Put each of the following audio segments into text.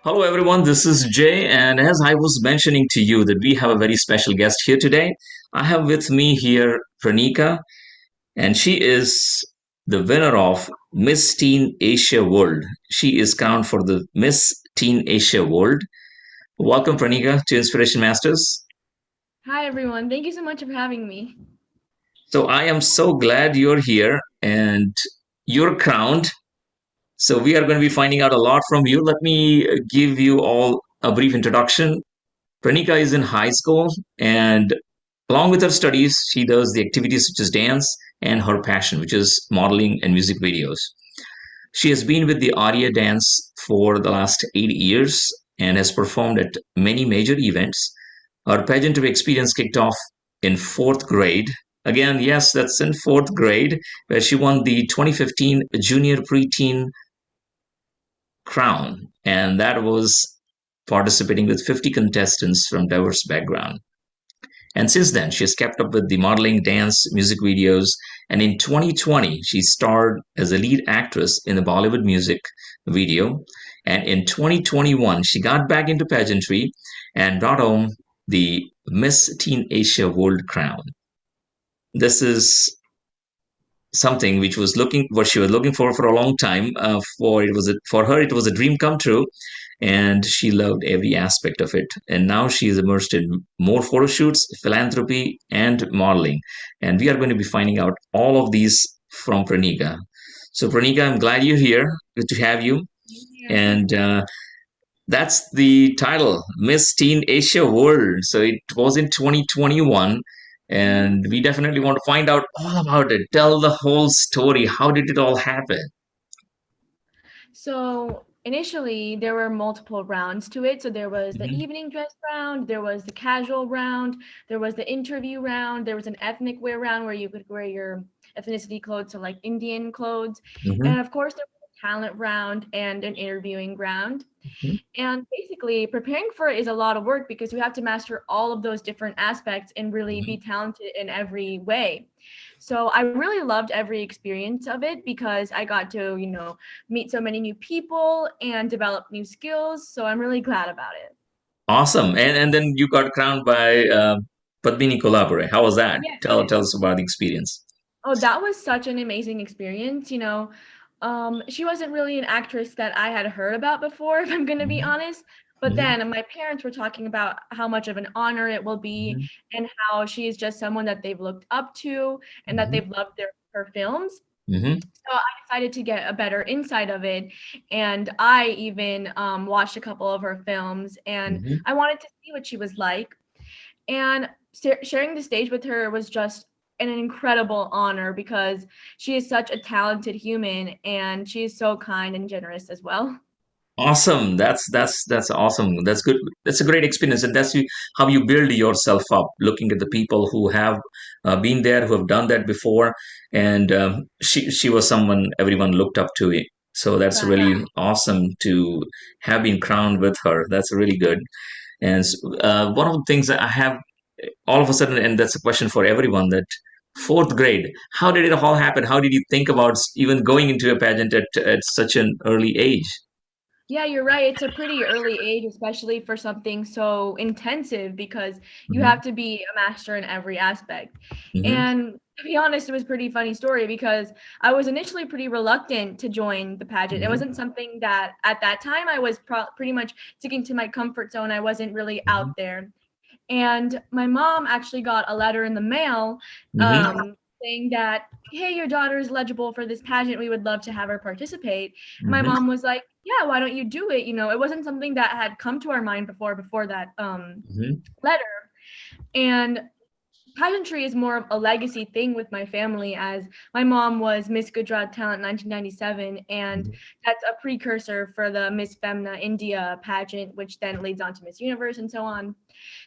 Hello, everyone. This is Jay. And as I was mentioning to you, that we have a very special guest here today. I have with me here Pranika, and she is the winner of Miss Teen Asia World. She is crowned for the Miss Teen Asia World. Welcome, Pranika, to Inspiration Masters. Hi, everyone. Thank you so much for having me. So I am so glad you're here and you're crowned. So we are going to be finding out a lot from you. Let me give you all a brief introduction. Pranika is in high school, and along with her studies, she does the activities such as dance and her passion, which is modeling and music videos. She has been with the Arya Dance for the last 8 years and has performed at many major events. Her pageantry experience kicked off in fourth grade. Again, yes, that's in fourth grade, where she won the 2015 Junior Preteen Crown, and that was participating with 50 contestants from diverse backgrounds. And since then, she has kept up with the modeling, dance, music videos. And in 2020, she starred as a lead actress in the Bollywood music video. And in 2021, she got back into pageantry and brought home the Miss Teen Asia World Crown. This is something which was looking what she was looking for a long time. For her, it was a dream come true, and she loved every aspect of it. And now she is immersed in more photo shoots, philanthropy, and modeling. And we are going to be finding out all of these from Pranika. So, Pranika, I'm glad you're here. Good to have you. Yeah. And that's the title, Miss Teen Asia World. So it was in 2021. Mhm. And we definitely want to find out all about it. Tell the whole story. How did it all happen? So initially, there were multiple rounds to it. So there was the Mhm. evening dress round, there was the casual round, there was the interview round, there was an ethnic wear round where you could wear your ethnicity clothes, so like Indian clothes. Mhm. And of course, there was a talent round and an interviewing round. Mhm. And basically, preparing for it is a lot of work because you have to master all of those different aspects and really be Mhm. talented in every way. So I really loved every experience of it because I got to, meet so many new people and develop new skills. So I'm really glad about it. Awesome. And then you got crowned by Padmini Kolhapure. How was that? Yes. Tell us about the experience. Oh, that was such an amazing experience. She wasn't really an actress that I had heard about before, if I'm going to be Mhm. honest. But Mhm. then my parents were talking about how much of an honor it will be Mhm. and how she is just someone that they've looked up to and that Mhm. they've loved her films. Mhm. So I decided to get a better insight of it. And I even watched a couple of her films and Mhm. I wanted to see what she was like. And sharing the stage with her was just an incredible honor because she is such a talented human and she is so kind and generous as well. Awesome. That's awesome. That's good. That's a great experience, and how you build yourself up, looking at the people who have been there, who have done that before, and she was someone everyone looked up to. It. So that's Right. really awesome to have been crowned with her. That's really good. And one of the things that I have all of a sudden, and that's a question for everyone, that fourth grade, how did it all happen? How did you think about even going into a pageant at such an early age? Yeah, you're right. It's a pretty early age, especially for something so intensive, because you have Hmm. to be a master in every aspect. Hmm. And to be honest, it was a pretty funny story because I was initially pretty reluctant to join the pageant. It Hmm. wasn't something that at that time I was pretty much sticking to my comfort zone. I wasn't really Hmm. out there. And my mom actually got a letter in the mail Hmm. saying that, hey, your daughter is eligible for this pageant. We would love to have her participate. And my Hmm. mom was like, yeah, why don't you do it? It wasn't something that had come to our mind before that Hmm. letter. And pageantry is more of a legacy thing with my family as my mom was Miss Gujarat Talent 1997 and Hmm. that's a precursor for the Miss Femina India pageant which then leads on to Miss Universe and so on.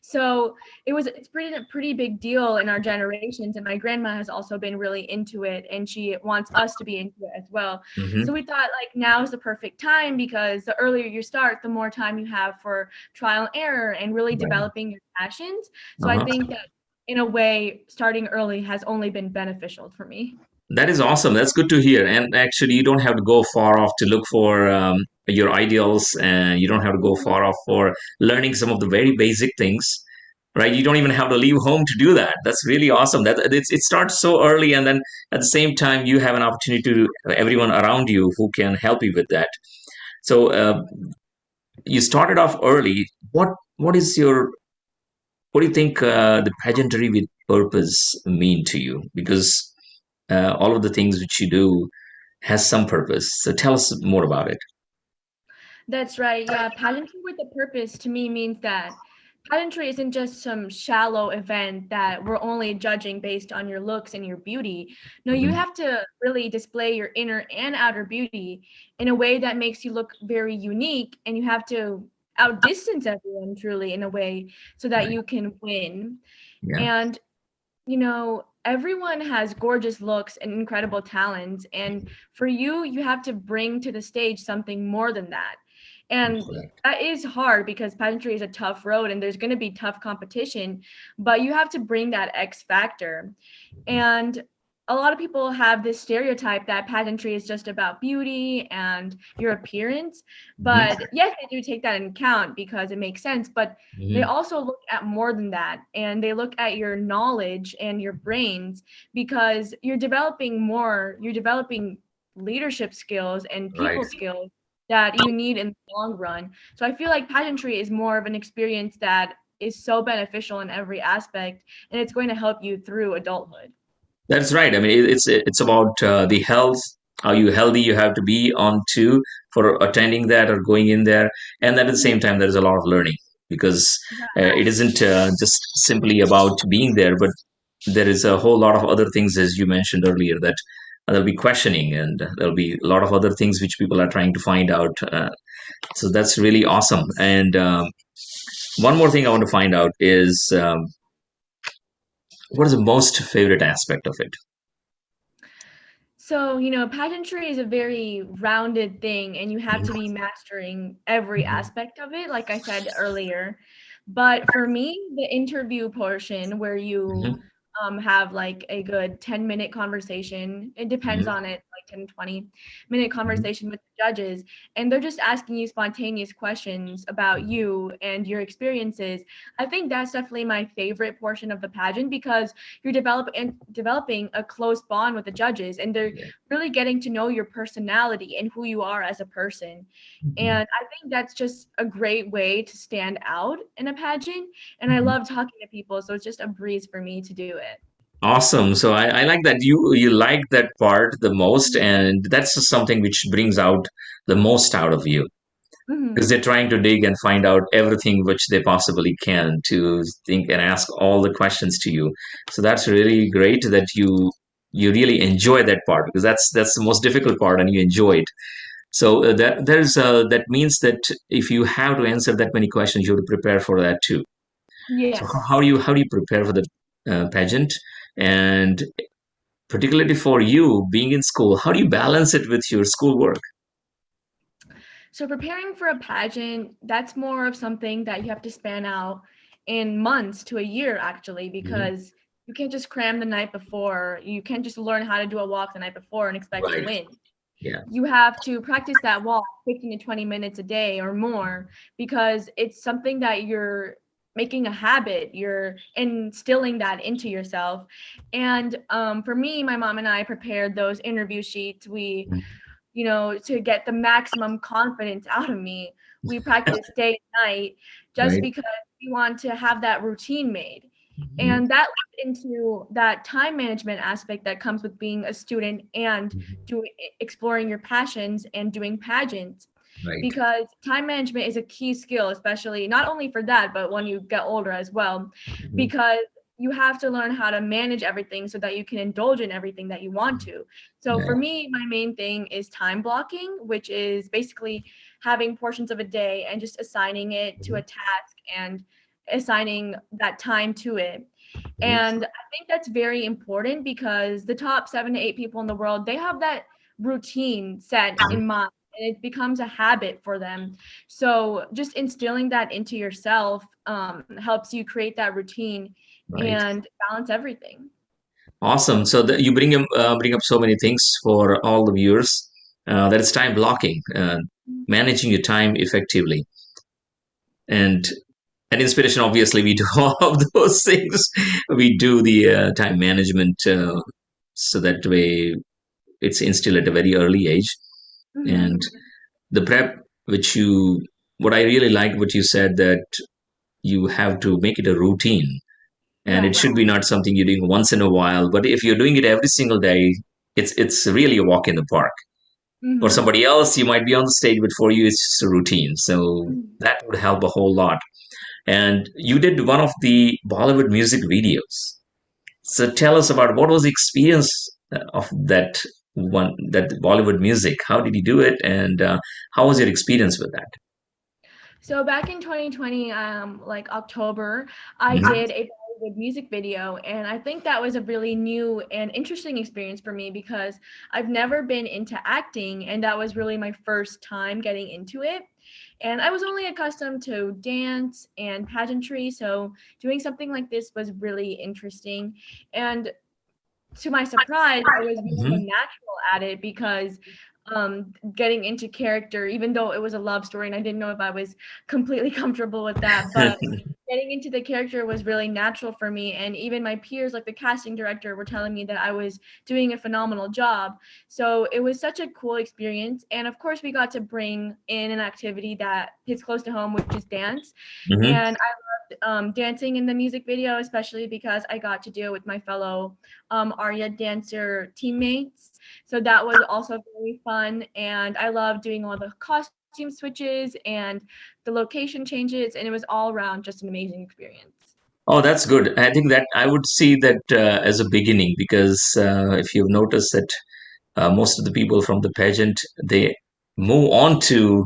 So it's pretty big deal in our generations and my grandma has also been really into it and she wants us to be into it as well. So Hmm. we thought like now is the perfect time because the earlier you start the more time you have for trial and error and really Right. developing your passions. So I Uh-huh. think that in a way, starting early has only been beneficial for me. That is awesome. That's good to hear. And actually, you don't have to go far off to look for your ideals, and you don't have to go Mhm. far off for learning some of the very basic things, right? You don't even have to leave home to do that. That's really awesome. It starts so early, and then at the same time, you have an opportunity to everyone around you who can help you with that. So you started off early. What is your what do you think the pageantry with purpose mean to you? Because all of the things which you do has some purpose. So tell us more about it. That's right. Yeah, pageantry with a purpose to me means that pageantry isn't just some shallow event that we're only judging based on your looks and your beauty. No, you Mhm. have to really display your inner and outer beauty in a way that makes you look very unique, and you have to outdistance everyone truly in a way so that Right. you can win. Yeah. And everyone has gorgeous looks and incredible talents. And for you, you have to bring to the stage something more than that. And Correct. that is hard because pageantry is a tough road and there's going to be tough competition, but you have to bring that X factor. And a lot of people have this stereotype that pageantry is just about beauty and your appearance. Mhm. But yes, they do take that into account because it makes sense. But they Mhm. also look at more than that, and they look at your knowledge and your brains because you're developing leadership skills and Right. people skills that you need in the long run. So I feel like pageantry is more of an experience that is so beneficial in every aspect, and it's going to help you through adulthood. That's right. I mean, it's about the health. How you healthy you have to be on too for attending that or going in there, and then at the same time, there is a lot of learning because Yeah. it isn't just simply about being there, but there is a whole lot of other things, as you mentioned earlier, that there'll be questioning, and there'll be a lot of other things which people are trying to find out. So that's really awesome. And one more thing I want to find out is what is the most favorite aspect of it? So, pageantry is a very rounded thing, and you have to be mastering every Mhm. aspect of it, like I said earlier. But for me, the interview portion where you Mhm. have like a good 10-minute conversation, it depends Mhm. on it, like 10 to 20 minute Mhm. conversation with the judges, and they're just asking you spontaneous questions about you and your experiences. I think that's definitely my favorite portion of the pageant because you're developing a close bond with the judges, and they're Yeah. really getting to know your personality and who you are as a person. Mhm. And I think that's just a great way to stand out in a pageant. And I Mhm. love talking to people, so it's just a breeze for me to do it. Awesome. So I like that you like that part the most, and that's just something which brings out the most out of you because Hmm. they're trying to dig and find out everything which they possibly can to think and ask all the questions to you. So that's really great that you really enjoy that part because that's the most difficult part, and you enjoy it. So that means that if you have to answer that many questions, you have to prepare for that too. So Yes. how do you prepare for the pageant, and particularly for you being in school, how do you balance it with your schoolwork? So preparing for a pageant, that's more of something that you have to span out in months to a year actually, Mhm. because you can't just cram the night before. You can't just learn how to do a walk the night before and expect to Right. win. Yeah. You have to practice that walk 15 to 20 minutes a day or more because it's something that you're making a habit. You're instilling that into yourself. And for me, my mom and I prepared those interview sheets. To get the maximum confidence out of me, we practice day and night just Right. because we want to have that routine made. Mhm. And that leads into that time management aspect that comes with being a student and exploring your passions and doing pageants. Right. Because time management is a key skill, especially not only for that, but when you get older as well, Mhm. because you have to learn how to manage everything so that you can indulge in everything that you want to. So Yeah. for me, my main thing is time blocking, which is basically having portions of a day and just assigning it to a task and assigning that time to it. Mhm. And I think that's very important because the top 7 to 8 people in the world, they have that routine set in mind and it becomes a habit for them. So just instilling that into yourself helps you create that routine Right. and balance everything. Awesome. So you bring up so many things for all the viewers. That is time blocking, managing your time effectively, and inspiration. Obviously, we do all of those things. We do the time management, so that way it's instilled at a very early age. And Mhm. the prep, which you, what I really liked, what you said, that you have to make it a routine, and it Right. should be not something you're doing once in a while. But if you're doing it every single day, it's really a walk in the park. For Mhm. somebody else, you might be on the stage, but for you, it's just a routine. So Mhm. that would help a whole lot. And you did one of the Bollywood music videos. So tell us about what was the experience of that Bollywood music. How did you do it, and how was your experience with that? So back in 2020, like October, I Mhm. did a Bollywood music video, and I think that was a really new and interesting experience for me because I've never been into acting, and that was really my first time getting into it. And I was only accustomed to dance and pageantry, so doing something like this was really interesting. And to my surprise, I was Mhm. really natural at it because getting into character, even though it was a love story and I didn't know if I was completely comfortable with that, but getting into the character was really natural for me. And even my peers, like the casting director, were telling me that I was doing a phenomenal job. So it was such a cool experience. And of course, we got to bring in an activity that hits close to home, which is dance. Mhm. And dancing in the music video, especially because I got to do it with my fellow Arya dancer teammates. So that was also very fun. And I love doing all the costume switches and the location changes. And it was all around just an amazing experience. Oh, that's good. I think that I would see that as a beginning, because if you've noticed that most of the people from the pageant, they move on to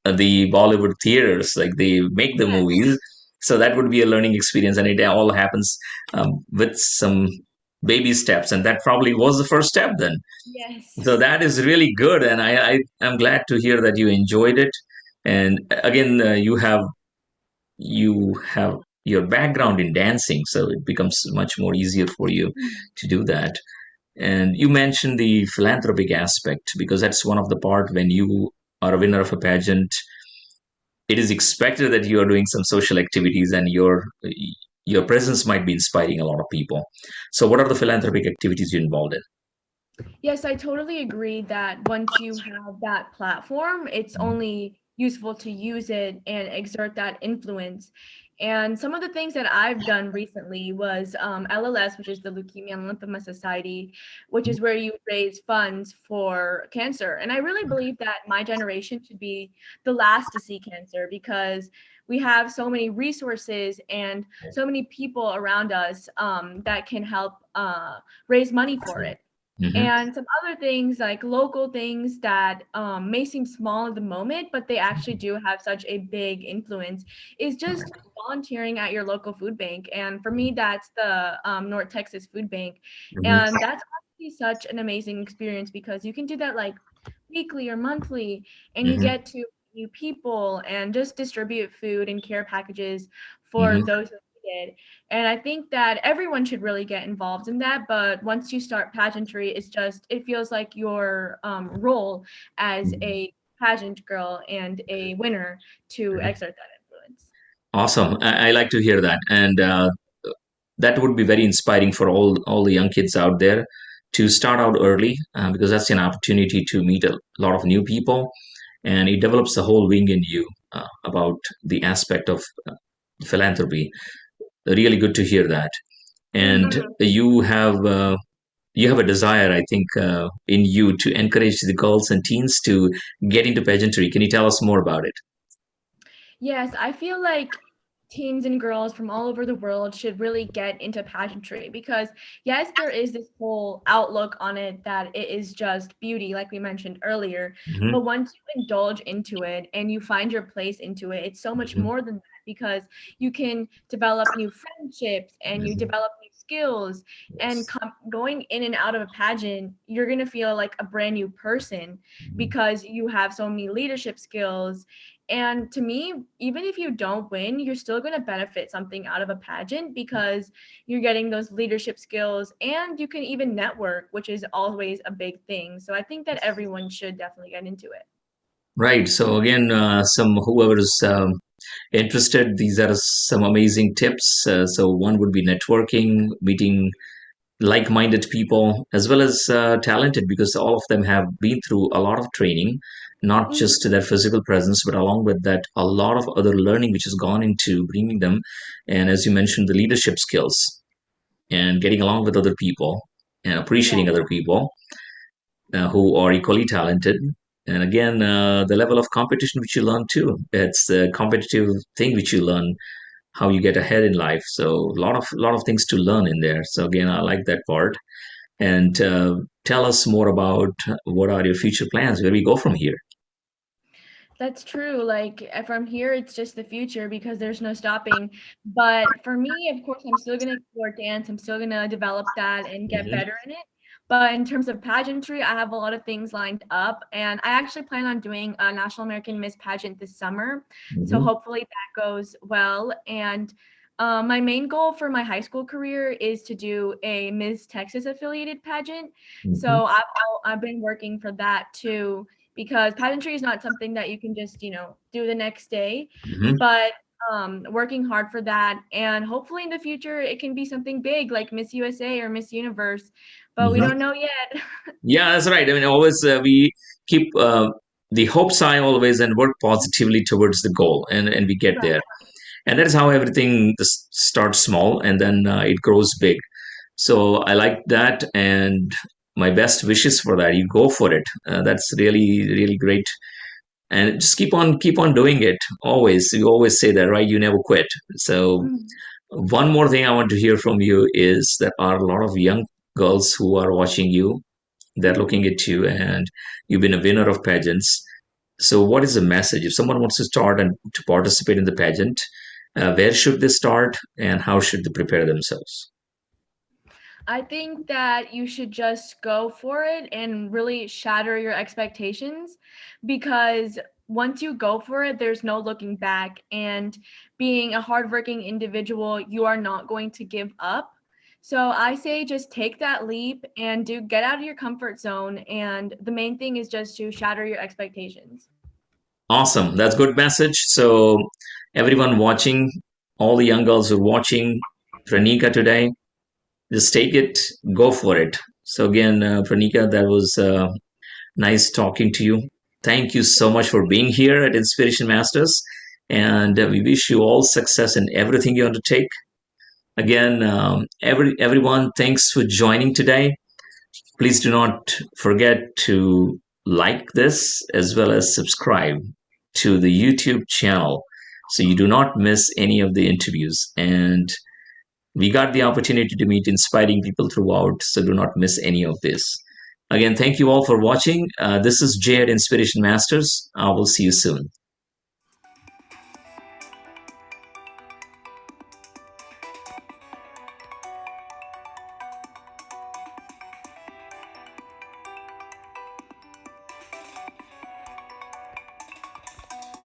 the Bollywood theaters, like they make the Yes. movies. So that would be a learning experience, and it all happens with some baby steps, and that probably was the first step then. Yes. So that is really good, and I'm glad to hear that you enjoyed it. And again, you have your background in dancing, so it becomes much more easier for you to do that. And you mentioned the philanthropic aspect, because that's one of the part when you are a winner of a pageant. It is expected that you are doing some social activities, and your presence might be inspiring a lot of people. So what are the philanthropic activities you're involved in? Yes, I totally agree that once you have that platform, it's only useful to use it and exert that influence. And some of the things that I've done recently was LLS, which is the Leukemia and Lymphoma Society, which is where you raise funds for cancer. And I really believe that my generation should be the last to see cancer because we have so many resources and so many people around us that can help raise money for it. Hmm. And some other things like local things that may seem small at the moment, but they actually do have such a big influence is just volunteering at your local food bank. And for me, that's the North Texas Food Bank. And Hmm. that's actually such an amazing experience because you can do that like weekly or monthly, and you Hmm. get to new people and just distribute food and care packages for Hmm. those who need it. And I think that everyone should really get involved in that. But once you start pageantry, it feels like your role as a pageant girl and a winner to exert that influence. Awesome. I like to hear that, and that would be very inspiring for all the young kids out there to start out early, because that's an opportunity to meet a lot of new people, and it develops the whole wing in you about the aspect of philanthropy. Really good to hear that. And Mhm. you have a desire, I think, in you to encourage the girls and teens to get into pageantry. Can you tell us more about it? Yes, I feel like teens and girls from all over the world should really get into pageantry because, yes, there is this whole outlook on it that it is just beauty, like we mentioned earlier. Hmm. But once you indulge into it and you find your place into it, it's so much Hmm. more than that because you can develop new friendships and you Hmm. develop new skills. And Yes. going in and out of a pageant, you're going to feel like a brand new person Hmm. because you have so many leadership skills And to me, even if you don't win, you're still going to benefit something out of a pageant because you're getting those leadership skills and you can even network, which is always a big thing. So I think that everyone should definitely get into it. Right. So again, some whoever's interested, these are some amazing tips. So one would be networking, meeting like-minded people, as well as talented, because all of them have been through a lot of training, not Mhm. just their physical presence, but along with that, a lot of other learning which has gone into bringing them. And as you mentioned, the leadership skills and getting along with other people and Yeah. appreciating other people who are equally talented. And again, the level of competition which you learn too. It's the competitive thing which you learn how you get ahead in life. So a lot of things to learn in there. So again, I like that part. And tell us more about what are your future plans, where we go from here. That's true. Like from here, it's just the future because there's no stopping. But for me, of course, I'm still gonna explore dance. I'm still gonna develop that and get Hmm. better in it. But in terms of pageantry, I have a lot of things lined up, and I actually plan on doing a National American Miss pageant this summer. So Hmm. hopefully that goes well. And my main goal for my high school career is to do a Miss Texas affiliated pageant. Hmm. So I've been working for that too because pageantry is not something that you can just, do the next day, Hmm. but working hard for that. And hopefully in the future, it can be something big like Miss USA or Miss Universe, but we Hmm. don't know yet. Yeah, that's right. I mean, always we keep the hopes high always and work positively towards the goal, and we get there. And that is how everything starts small and then it grows big. So I like that, and my best wishes for that. You go for it. That's really really great, and just keep on doing it. Always, you always say that, right? You never quit. So Mhm. one more thing I want to hear from you is there are a lot of young girls who are watching you. They're looking Mhm. at you, and you've been a winner of pageants. So, what is the message if someone wants to start and to participate in the pageant? Where should they start, and how should they prepare themselves? I think that you should just go for it and really shatter your expectations because once you go for it, there's no looking back. And being a hardworking individual, you are not going to give up. So I say just take that leap and get out of your comfort zone. And the main thing is just to shatter your expectations. Awesome, that's good message. So, everyone watching, all the young girls who are watching Pranika today, just take it, go for it. So again, Pranika, that was nice talking to you. Thank you so much for being here at Inspiration Masters, and we wish you all success in everything you undertake. Again, everyone, thanks for joining today. Please do not forget to like this as well as subscribe to the YouTube channel so you do not miss any of the interviews. And we got the opportunity to meet inspiring people throughout, so do not miss any of this. Again, thank you all for watching. This is Jay at Inspiration Masters. I will see you soon.